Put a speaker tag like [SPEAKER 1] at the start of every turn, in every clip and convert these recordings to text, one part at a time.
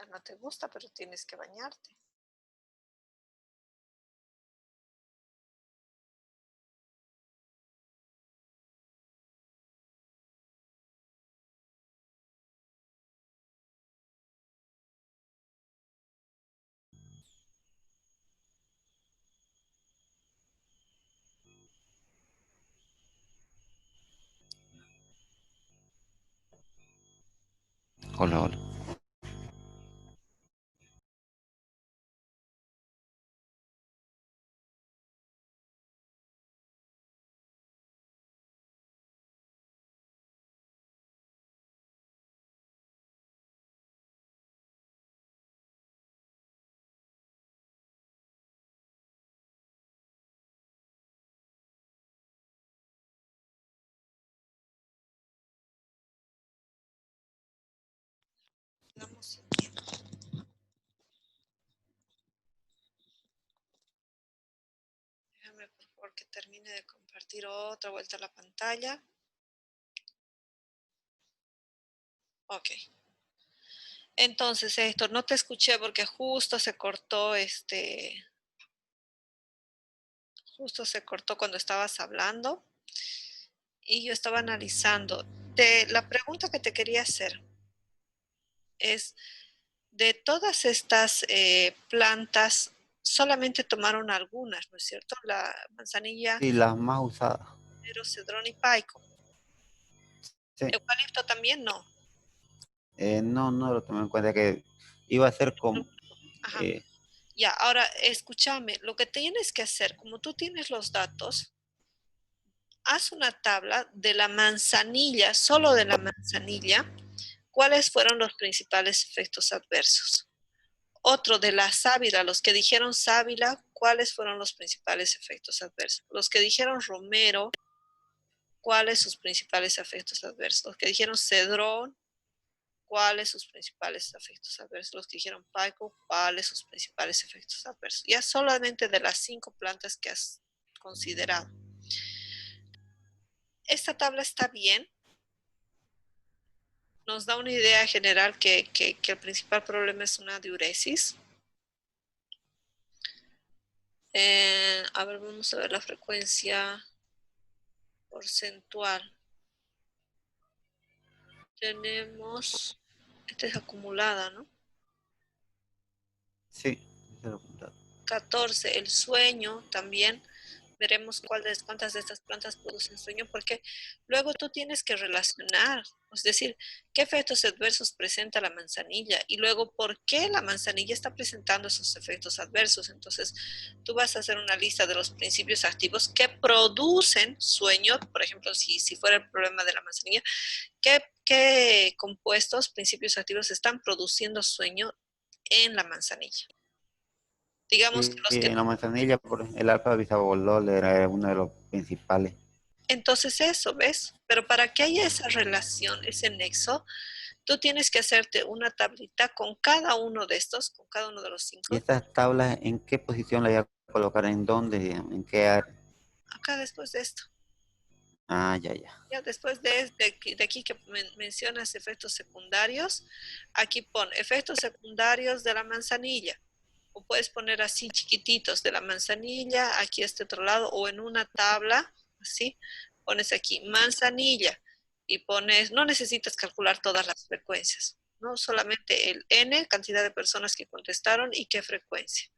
[SPEAKER 1] No te gusta, pero tienes que bañarte.
[SPEAKER 2] Hola, hola.
[SPEAKER 1] Vamos, déjame por favor que termine de compartir otra vuelta la pantalla. Ok. Entonces, Héctor, no te escuché porque justo se cortó justo se cortó cuando estabas hablando y yo estaba analizando. La pregunta que te quería hacer es, de todas estas plantas, solamente tomaron algunas, ¿no es cierto? La manzanilla,
[SPEAKER 2] Sí, las más usadas.
[SPEAKER 1] romero, cedrón y paico.
[SPEAKER 2] Sí.
[SPEAKER 1] Eucalipto también no.
[SPEAKER 2] No, no lo tomé en cuenta que iba a ser como...
[SPEAKER 1] Ajá.
[SPEAKER 2] eh,
[SPEAKER 1] Ya, ahora escúchame, lo que tienes que hacer, como tú tienes los datos, haz una tabla de la manzanilla, solo de la manzanilla, cuáles fueron los principales efectos adversos. Otro de la sábila, los que dijeron sábila, cuáles fueron los principales efectos adversos. Los que dijeron romero, cuáles sus principales efectos adversos. Los que dijeron cedrón, cuáles sus principales efectos adversos. Los que dijeron paico, cuáles sus principales efectos adversos. Ya solamente de las 5 plantas que has considerado. Esta tabla está bien, nos da una idea general que el principal problema es una diuresis. A ver, vamos a ver la frecuencia porcentual. Tenemos, esta es acumulada, ¿no?
[SPEAKER 2] sí, eso lo apuntado.
[SPEAKER 1] 14, el sueño también. Veremos cuántas de estas plantas producen sueño, porque luego tú tienes que relacionar, es decir, qué efectos adversos presenta la manzanilla y luego por qué la manzanilla está presentando esos efectos adversos. Entonces, tú vas a hacer una lista de los principios activos que producen sueño, por ejemplo, si fuera el problema de la manzanilla, qué compuestos, principios activos están produciendo sueño en la manzanilla. Digamos que
[SPEAKER 2] Sí,
[SPEAKER 1] los que
[SPEAKER 2] en la manzanilla, el alfa bisabolol era uno de los principales.
[SPEAKER 1] entonces eso, ¿ves? Pero para que haya esa relación, ese nexo, tú tienes que hacerte una tablita con cada uno de estos, con cada uno de los
[SPEAKER 2] ¿Y
[SPEAKER 1] 5,
[SPEAKER 2] estas tablas en qué posición las voy a colocar? ¿En dónde? ¿En qué área?
[SPEAKER 1] acá después de esto.
[SPEAKER 2] Ah, ya, ya.
[SPEAKER 1] Ya después de aquí que mencionas efectos secundarios, aquí pon efectos secundarios de la manzanilla. O puedes poner así chiquititos de la manzanilla, aquí a este otro lado, o en una tabla, así, pones aquí manzanilla y pones, no necesitas calcular todas las frecuencias, ¿no? Solamente el N, cantidad de personas que contestaron y qué frecuencia.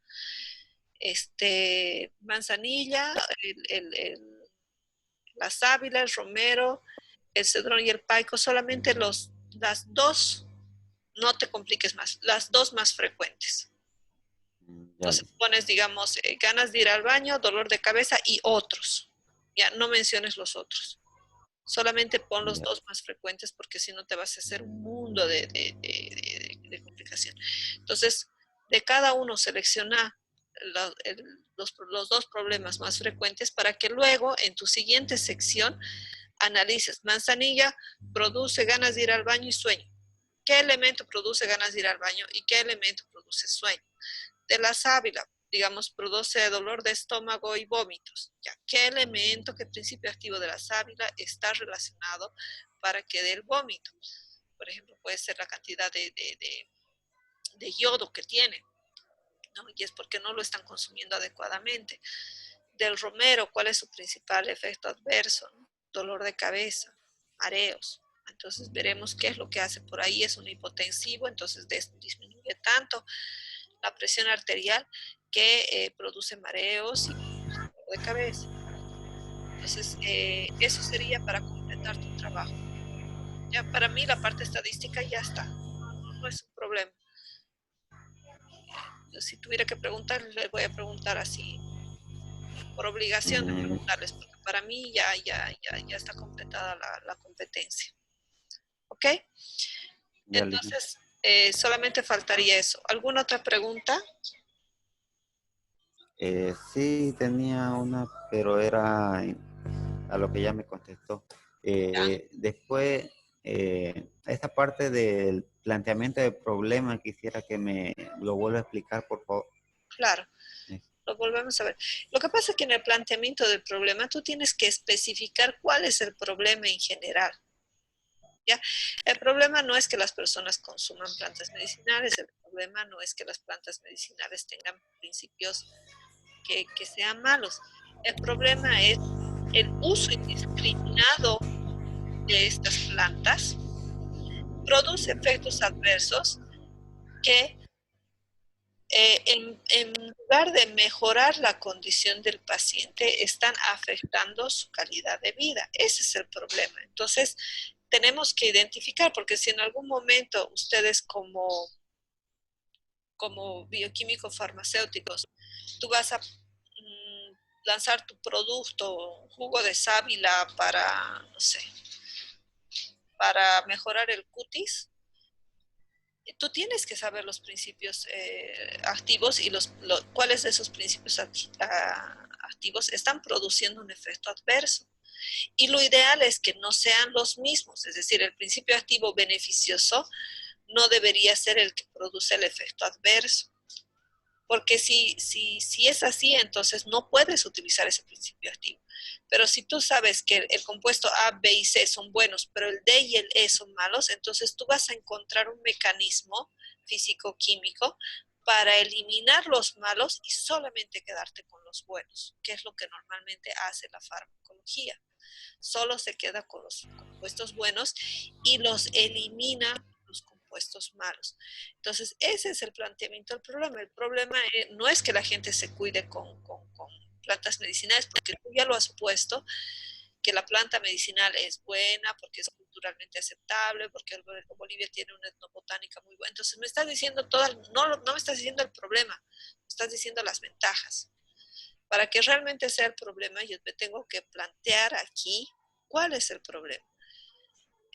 [SPEAKER 1] Manzanilla, la sábila, el romero, el cedrón y el paico, solamente las dos, no te compliques más, las dos más frecuentes.
[SPEAKER 2] Ya,
[SPEAKER 1] Entonces pones, digamos, ganas de ir al baño, dolor de cabeza y otros. Ya no menciones los otros. Solamente pon los
[SPEAKER 2] ya.
[SPEAKER 1] dos más frecuentes porque si no te vas a hacer un mundo de complicación. Entonces, de cada uno selecciona los dos problemas más frecuentes para que luego en tu siguiente sección analices. Manzanilla produce ganas de ir al baño y sueño. ¿Qué elemento produce ganas de ir al baño y qué elemento produce sueño? De la sábila, digamos, produce dolor de estómago y vómitos. ¿Ya? ¿Qué elemento, qué principio activo de la sábila está relacionado para que dé el vómito? Por ejemplo, puede ser la cantidad de yodo que tiene, ¿no? Y es porque no lo están consumiendo adecuadamente. Del romero, ¿cuál es su principal efecto adverso? ¿No? Dolor de cabeza, mareos. Entonces veremos qué es lo que hace por ahí. Es un hipotensivo, entonces disminuye tanto la presión arterial que produce mareos y dolor de cabeza. Entonces, eso sería para completar tu trabajo. Ya para mí la parte estadística ya está. No es un problema. Si tuviera que preguntar, le voy a preguntar así, por obligación de
[SPEAKER 2] Mm,
[SPEAKER 1] preguntarles, porque para mí ya está completada la competencia. ¿Ok?
[SPEAKER 2] ya, listo.
[SPEAKER 1] Entonces, solamente faltaría eso. ¿Alguna otra pregunta?
[SPEAKER 2] Sí, tenía una, pero era a lo que ya me contestó.
[SPEAKER 1] Ya,
[SPEAKER 2] Después, esta parte del planteamiento del problema, quisiera que me lo vuelva a explicar, por favor.
[SPEAKER 1] claro.
[SPEAKER 2] Eh,
[SPEAKER 1] Lo volvemos a ver. Lo que pasa es que en el planteamiento del problema tú tienes que especificar cuál es el problema en general. ¿Ya? El problema no es que las personas consuman plantas medicinales, el problema no es que las plantas medicinales tengan principios que sean malos. El problema es el uso indiscriminado de estas plantas produce efectos adversos que en lugar de mejorar la condición del paciente, están afectando su calidad de vida. Ese es el problema. Entonces, tenemos que identificar, porque si en algún momento ustedes como bioquímicos farmacéuticos, tú vas a lanzar tu producto, jugo de sábila para, no sé, para mejorar el cutis, tú tienes que saber los principios activos y cuáles de esos principios activos están produciendo un efecto adverso. Y lo ideal es que no sean los mismos, es decir, el principio activo beneficioso no debería ser el que produce el efecto adverso. Porque si es así, entonces no puedes utilizar ese principio activo. Pero si tú sabes que el compuesto A, B y C son buenos, pero el D y el E son malos, entonces tú vas a encontrar un mecanismo físico-químico para eliminar los malos y solamente quedarte con los buenos, que es lo que normalmente hace la farmacología. Solo se queda con los compuestos buenos y los elimina los compuestos malos. Entonces, ese es el planteamiento del problema. El problema no es que la gente se cuide con plantas medicinales, porque tú ya lo has puesto, que la planta medicinal es buena, porque es culturalmente aceptable, porque Bolivia tiene una etnobotánica muy buena. Entonces, me estás diciendo todas, no me estás diciendo el problema, me estás diciendo las ventajas. Para que realmente sea el problema, yo me tengo que plantear aquí cuál es el problema.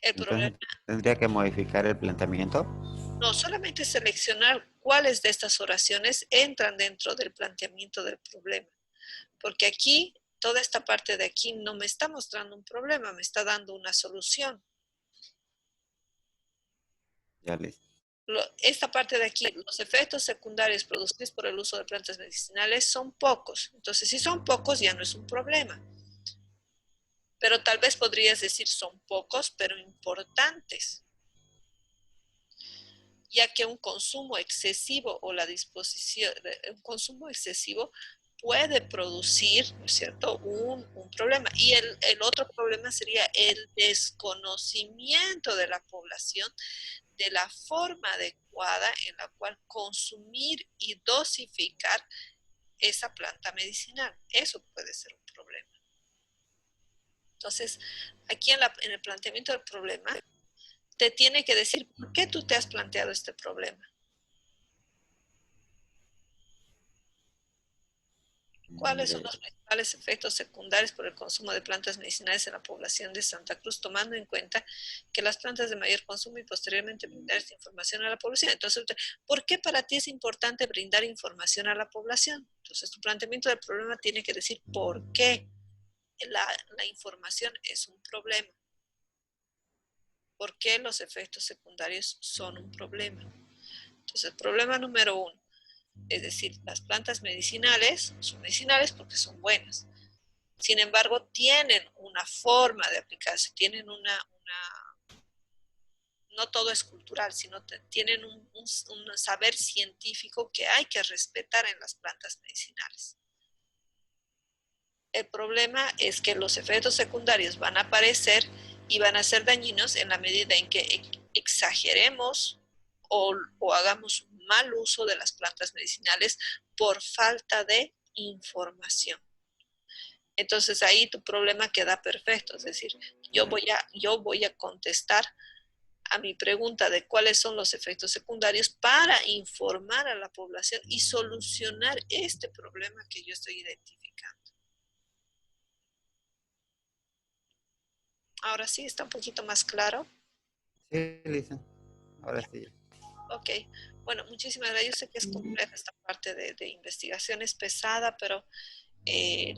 [SPEAKER 1] El problema
[SPEAKER 2] Entonces, tendría que modificar el planteamiento.
[SPEAKER 1] no solamente seleccionar cuáles de estas oraciones entran dentro del planteamiento del problema, porque aquí, toda esta parte de aquí no me está mostrando un problema, me está dando una solución.
[SPEAKER 2] Ya, listo.
[SPEAKER 1] Esta parte de aquí, los efectos secundarios producidos por el uso de plantas medicinales son pocos. Entonces, si son pocos, ya no es un problema. Pero tal vez podrías decir son pocos, pero importantes, ya que un consumo excesivo o la disposición, un consumo excesivo puede producir, ¿no es cierto?, un problema. Y el otro problema sería el desconocimiento de la población de la forma adecuada en la cual consumir y dosificar esa planta medicinal. Eso puede ser un problema. Entonces, aquí en el planteamiento del problema, te tiene que decir por qué tú te has planteado este problema. ¿Cuáles
[SPEAKER 2] Ya,
[SPEAKER 1] son los principales efectos secundarios por el consumo de plantas medicinales en la población de Santa Cruz, tomando en cuenta que las plantas de mayor consumo y posteriormente brindar esta información a la población? Entonces, ¿por qué para ti es importante brindar información a la población? Entonces, tu planteamiento del problema tiene que decir por qué la información es un problema. ¿Por qué los efectos secundarios son un problema? Entonces, el problema número uno, es decir, las plantas medicinales son medicinales porque son buenas. Sin embargo, tienen una forma de aplicarse, tienen una no todo es cultural, sino tienen un saber científico que hay que respetar en las plantas medicinales. El problema es que los efectos secundarios van a aparecer y van a ser dañinos en la medida en que exageremos o hagamos un mal uso de las plantas medicinales por falta de información. Entonces ahí tu problema queda perfecto, es decir, yo voy a contestar a mi pregunta de cuáles son los efectos secundarios para informar a la población y solucionar este problema que yo estoy identificando. Ahora sí, está un poquito más claro.
[SPEAKER 2] Sí, Lisa, ahora sí.
[SPEAKER 1] Ok, bueno, muchísimas gracias. Yo sé que es compleja esta parte de investigación, es pesada, pero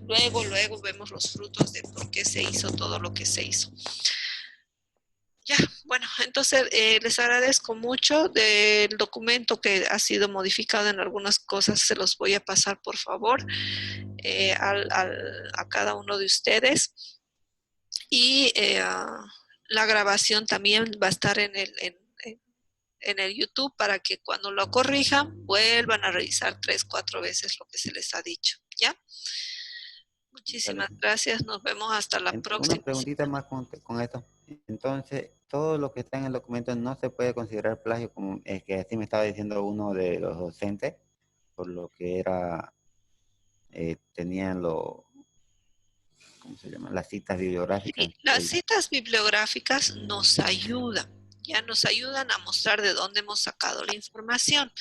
[SPEAKER 1] luego vemos los frutos de por qué se hizo todo lo que se hizo. Ya, bueno, entonces les agradezco mucho del documento que ha sido modificado en algunas cosas, se los voy a pasar por favor a cada uno de ustedes y la grabación también va a estar en el YouTube para que cuando lo corrijan vuelvan a revisar 3, 4 veces lo que se les ha dicho, ¿ya? Muchísimas gracias, nos vemos hasta la
[SPEAKER 2] Una
[SPEAKER 1] próxima.
[SPEAKER 2] preguntita más con esto. Entonces, todo lo que está en el documento no se puede considerar plagio, como es que así me estaba diciendo uno de los docentes, por lo que era, tenían ¿cómo se llama? Las citas bibliográficas.
[SPEAKER 1] Sí, las citas bibliográficas nos ayudan, ya nos ayudan a mostrar de dónde hemos sacado la información.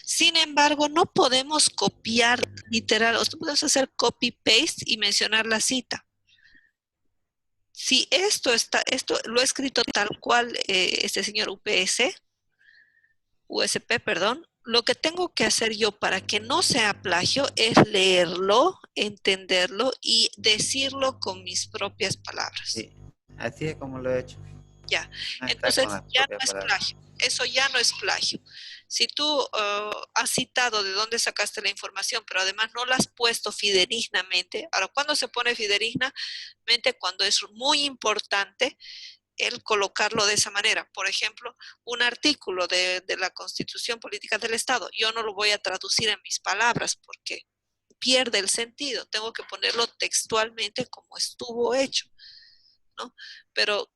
[SPEAKER 1] Sin embargo, no podemos copiar literal, o sea, podemos hacer copy-paste y mencionar la cita. Si esto lo he escrito tal cual este señor USP, perdón, lo que tengo que hacer yo para que no sea plagio es leerlo, entenderlo y decirlo con mis propias palabras.
[SPEAKER 2] Sí, así es como lo he hecho.
[SPEAKER 1] Ya,
[SPEAKER 2] No está con
[SPEAKER 1] entonces
[SPEAKER 2] las
[SPEAKER 1] ya no
[SPEAKER 2] propias
[SPEAKER 1] es
[SPEAKER 2] palabras.
[SPEAKER 1] plagio, eso ya no es plagio. Si tú has citado de dónde sacaste la información, pero además no la has puesto fidedignamente, ahora, ¿cuándo se pone fidedignamente? Cuando es muy importante el colocarlo de esa manera. Por ejemplo, un artículo de la Constitución Política del Estado, yo no lo voy a traducir en mis palabras porque pierde el sentido, tengo que ponerlo textualmente como estuvo hecho, ¿no? Pero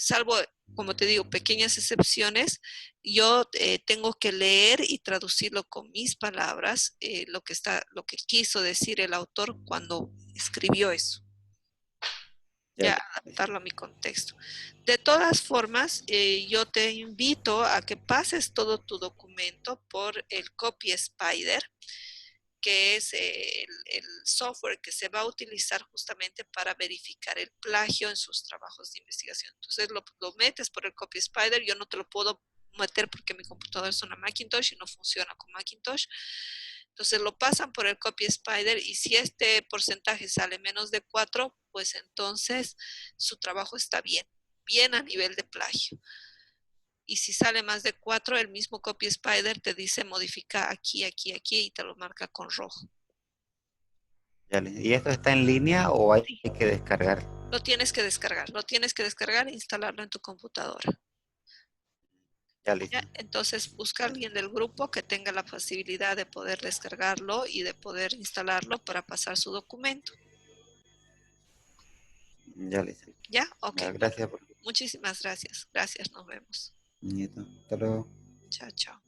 [SPEAKER 1] salvo, como te digo, pequeñas excepciones, yo tengo que leer y traducirlo con mis palabras, lo que quiso decir el autor cuando escribió eso. Ya adaptarlo a mi contexto. De todas formas, yo te invito a que pases todo tu documento por el Copy Spider, que es el software que se va a utilizar justamente para verificar el plagio en sus trabajos de investigación. Entonces lo metes por el Copy Spider, yo no te lo puedo meter porque mi computadora es una Macintosh y no funciona con Macintosh. Entonces lo pasan por el Copy Spider y si este porcentaje sale menos de 4, pues entonces su trabajo está bien, bien a nivel de plagio. Y si sale más de 4, el mismo Copy Spider te dice modifica aquí, aquí, aquí y te lo marca con rojo.
[SPEAKER 2] ¿Y esto está en línea o hay
[SPEAKER 1] Sí.
[SPEAKER 2] que descargar?
[SPEAKER 1] Lo tienes que descargar e instalarlo en tu computadora.
[SPEAKER 2] Ya, listo.
[SPEAKER 1] ¿Ya? Entonces busca a alguien del grupo que tenga la posibilidad de poder descargarlo y de poder instalarlo para pasar su documento.
[SPEAKER 2] Ya, listo.
[SPEAKER 1] ¿Ya? Ok.
[SPEAKER 2] Gracias por
[SPEAKER 1] Muchísimas gracias. Gracias, nos vemos.
[SPEAKER 2] Nieto. Hasta luego.
[SPEAKER 1] Chao, chao.